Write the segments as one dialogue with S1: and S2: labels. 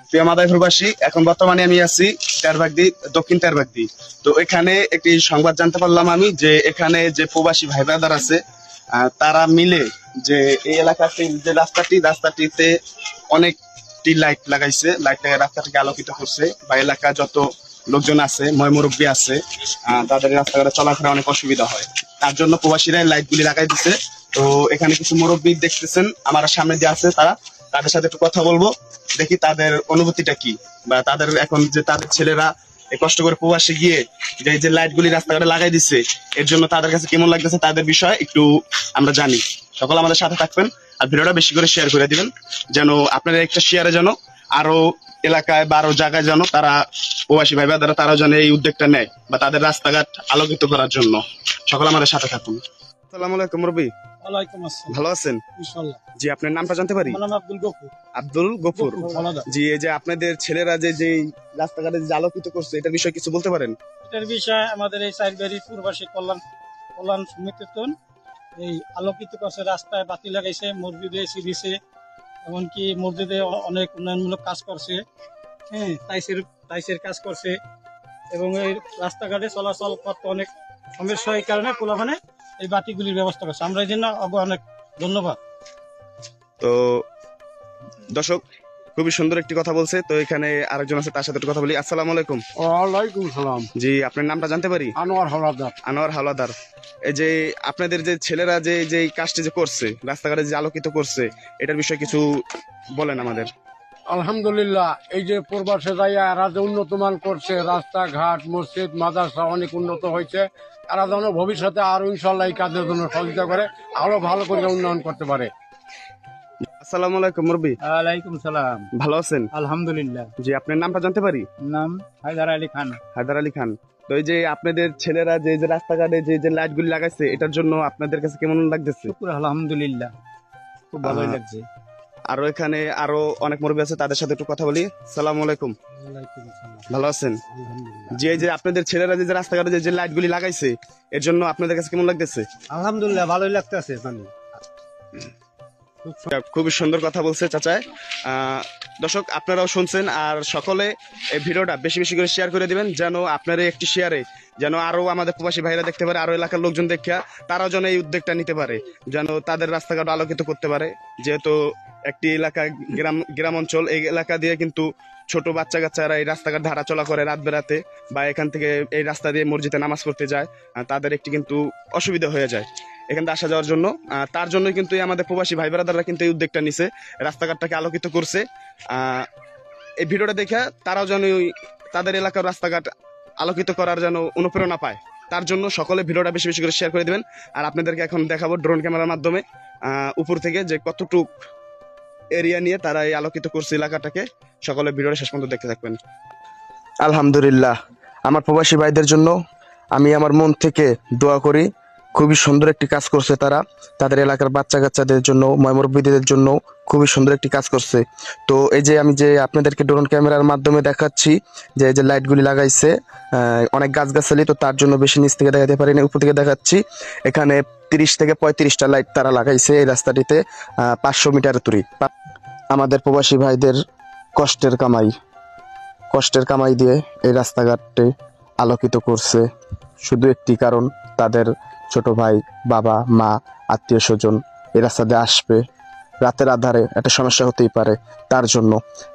S1: প্রিয় মাদারীপুর প্রবাসী, এখন বর্তমানে আমি আছি তেরবাগদি, দক্ষিণ তেরবাগদি। তো এখানে একটি সংবাদ জানতে পারলাম আমি যে এখানে যে প্রবাসী ভাই ব্রাদার আছে তারা মিলে যে এই এলাকাতে যে রাস্তাটিতে অনেকটি লাইট লাগাইছে, লাইট লাগিয়ে রাস্তাটিকে আলোকিত করছে, বা এলাকা যত লোকজন আছে, মুরব্বী আছে, তাদের রাস্তাঘাটে চলাফেরা অনেক অসুবিধা হয়, তার জন্য প্রবাসীরাই লাইট গুলি লাগাই দিচ্ছে। তো এখানে কিছু মুরব্বী দেখতেছেন আমার সামনে যে আছে, তাদের সাথে একটু কথা বলবো, দেখি তাদের অনুভূতিটা কি, বা তাদের এখন যে তাদের ছেলেরা কষ্ট করে প্রবাসে গিয়ে যে লাইট গুলি রাস্তাঘাটে লাগাই দিচ্ছে, এর জন্য তাদের কাছে কেমন লাগতেছে, তাদের বিষয়ে একটু আমরা জানি। সকলে আমাদের সাথে থাকবেন আর ভিডিওটা বেশি করে শেয়ার করে দিবেন, যেন আপনারা একটা শেয়ারে যেন আরো এলাকায় বা আরো জায়গায় যেন তারা প্রবাসী ভাই ব্রাদাররা তারা যেন এই উদ্যোগটা নেয়, বা তাদের রাস্তাঘাট আলোকিত করার জন্য। সকলে আমাদের সাথে থাকুন। আসসালামু আলাইকুম মুরব্বী।
S2: ওয়ালাইকুম আসসালাম।
S1: ভালো আছেন?
S2: ইনশাআল্লাহ।
S1: জি, আপনার নামটা জানতে পারি?
S2: আমার নাম আব্দুল গফুর।
S1: আব্দুল গফুর। জি, এই যে আপনাদের ছেলেরা যে রাস্তাঘাটে যে আলোকিত করছে, এটার বিষয়ে কিছু বলতে পারেন?
S2: এটার বিষয়ে আমাদের এই সাইডবাড়ি পূর্বাসী কল্যাণ সমিতির এই আলোকিত করছে, রাস্তায় বাতি লাগাইছে, মসজিদে এসি দিছে, এমনকি মসজিদে অনেক উন্নয়নমূলক কাজ করছে, হ্যাঁ, টাইসের কাজ করছে, এবং এই রাস্তাঘাটে চলাচল করতে অনেক সমস্যা, এই কারণে পোলাপানে এই বাতিগুলির ব্যবস্থা করছে। আমরা এই জন্য অনেক ধন্যবাদ।
S1: তো দর্শক খুবই সুন্দর একটি কথা বলছে। তো এখানে আরেকজন আছে, তার সাথে একটু কথা বলি। আসসালামু আলাইকুম।
S3: ওয়ালাইকুম সালাম।
S1: জি, আপনার নামটা জানতে পারি?
S3: আনোয়ার হাওলাদার।
S1: আনোয়ার হাওলাদার। এই যে আপনাদের যে ছেলেরা যে কাজটি যে করছে, রাস্তাঘাটে যে আলোকিত করছে, এটার বিষয়ে কিছু বলেন আমাদের।
S3: আলহামদুলিল্লাহ, এই যে প্রবাসে যাইয়া এরা যে উন্নত মান করছে, রাস্তাঘাট, মসজিদ, মাদ্রাসা অনেক উন্নত হয়েছে, এরা যেন ভবিষ্যতে আরো ইনশাল্লাহ এই কাজের জন্য সহযোগিতা করে, আরো ভালো করে উন্নয়ন করতে পারে।
S1: আসসালামু আলাইকুম মুরব্বী।
S2: ওয়ালাইকুম সালাম।
S1: ভালো আছেন?
S2: আলহামদুলিল্লাহ।
S1: জি, আপনার নামটা জানতে পারি?
S2: নাম হায়দার আলী খান।
S1: হায়দার আলী খান। তো এই যে আপনাদের ছেলেরা যে রাস্তাঘাটে যে লাইট গুলি লাগাইছে, এটার জন্য আপনাদের কাছে কেমন লাগতেছে?
S2: শুকর আলহামদুলিল্লাহ, খুব ভালোই লাগছে।
S1: আরো এখানে আরো অনেক মুরব্বী আছে, তাদের সাথে একটু কথা বলি। সালাম আলাইকুম। ভালো আছেন? জি, এই যে আপনাদের ছেলেরা যে রাস্তাঘাটে যে লাইট গুলি লাগাইছে, এর জন্য আপনাদের কাছে কেমন লাগতেছে?
S2: আলহামদুলিল্লাহ, ভালোই লাগতেছে।
S1: খুবই সুন্দর কথা বলছে চাচা। দর্শক আপনারাও শুনছেন, আর সকলে এই ভিডিওটা বেশি বেশি করে শেয়ার করে দিবেন, যেন আপনার একটি শেয়ারে যেন আরো আমাদের প্রবাসী ভাইরা দেখতে পারে, আরো এলাকার লোকজন দেখা তারাও যেন এই উদ্যোগটা নিতে পারে, যেন তাদের রাস্তাঘাট আলোকিত করতে পারে। যেহেতু একটি এলাকা গ্রাম অঞ্চল, এই এলাকা দিয়ে কিন্তু ছোট বাচ্চা কাচ্চারা এই রাস্তাঘাট ধারা চলা করে রাত বেরাতে, বা এখান থেকে এই রাস্তা দিয়ে মসজিদে নামাজ পড়তে যায়, তাদের একটি কিন্তু অসুবিধা হয়ে যায় এখান থেকে আসা যাওয়ার জন্য। তার জন্য কিন্তু আমাদের প্রবাসী ভাই ব্রাদাররা কিন্তু এই উদ্যোগটা নিছে, রাস্তাঘাটটাকে আলোকিত করছে। এই ভিডিওটা দেখে তারাও যেন তাদের এলাকার রাস্তাঘাট আলোকিত করার যেন অনুপ্রেরণা পায়, তার জন্য সকলে ভিডিওটা বেশি বেশি করে শেয়ার করে দিবেন। আর আপনাদেরকে এখন দেখাবো ড্রোন ক্যামেরার মাধ্যমে উপর থেকে যে কতটুক এরিয়া নিয়ে তারা এই আলোকিত করছে এলাকাটাকে। সকলে ভিডিওটা শেষ পর্যন্ত দেখতে থাকবেন। আলহামদুলিল্লাহ, আমার প্রবাসী ভাইদের জন্য আমি আমার মন থেকে দোয়া করি। খুবই সুন্দর একটি কাজ করছে তারা, তাদের এলাকার বাচ্চা কাচ্চাদের জন্য, মুরব্বিদের জন্য খুবই সুন্দর একটি কাজ করছে। তো এই যে আমি যে আপনাদেরকে ড্রোন ক্যামেরার মাধ্যমে দেখাচ্ছি যে এই যে লাইটগুলি লাগাইছে, অনেক গাছগাছালি, তো তার জন্য বেশি নিচ থেকে দেখাতে পারিনি, উপর থেকে দেখাচ্ছি। এখানে 30 থেকে 35টা লাইট তারা লাগাইছে এই রাস্তাটিতে, 500 মিটার দূরে। আমাদের প্রবাসী ভাইদের কষ্টের কামাই দিয়ে এই রাস্তাঘাটটি আলোকিত করছে, শুধু একটি কারণ, তাদের ছোট ভাই, বাবা, মা, আত্মীয় স্বজন এই রাস্তা দিয়ে আসবে, রাতের আধারে একটা সমস্যা হতেই পারে, তার জন্য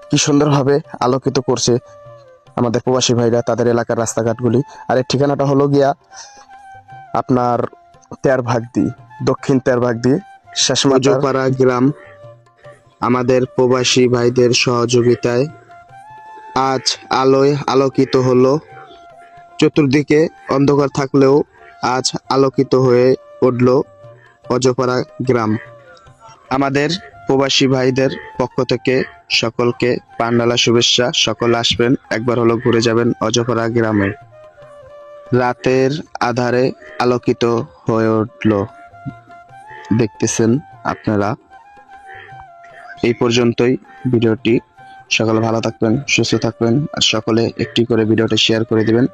S1: কি সুন্দরভাবে আলোকিত করছে আমাদের প্রবাসী ভাইরা তাদের এলাকার রাস্তাঘাটগুলি। আর এর ঠিকানাটা হলো গিয়া আপনার তেরভাগদি, দক্ষিণ তেরভাগদি, শেষমাজাপাড়া গ্রাম। আমাদের প্রবাসী ভাইদের সহযোগিতায় আজ আলোয় আলোকিত হলো, চতুর্দিকে অন্ধকার থাকলেও আজ আলোকিত হয়ে উঠল অজপাড়া গ্রাম। আমাদের প্রবাসী ভাইদের পক্ষ থেকে সকলকে পান্ডালা শুভেচ্ছা। সকলে আসবেন, একবার হলো ঘুরে যাবেন অজপাড়া গ্রামে। রাতের আধারে আলোকিত হয়ে উঠল, দেখতেছেন আপনারা। এই পর্যন্তই ভিডিওটি। সকলে ভালো থাকবেন, সুস্থ থাকবেন, আর সকলে একটি করে ভিডিওটা শেয়ার করে দিবেন।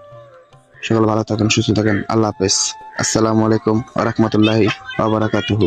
S1: সকলে ভালো থাকেন, সুস্থ থাকেন। আল্লাহ হাফেজ। আসসালামু আলাইকুম ওয়া রাহমাতুল্লাহি ওয়া বারাকাতুহু।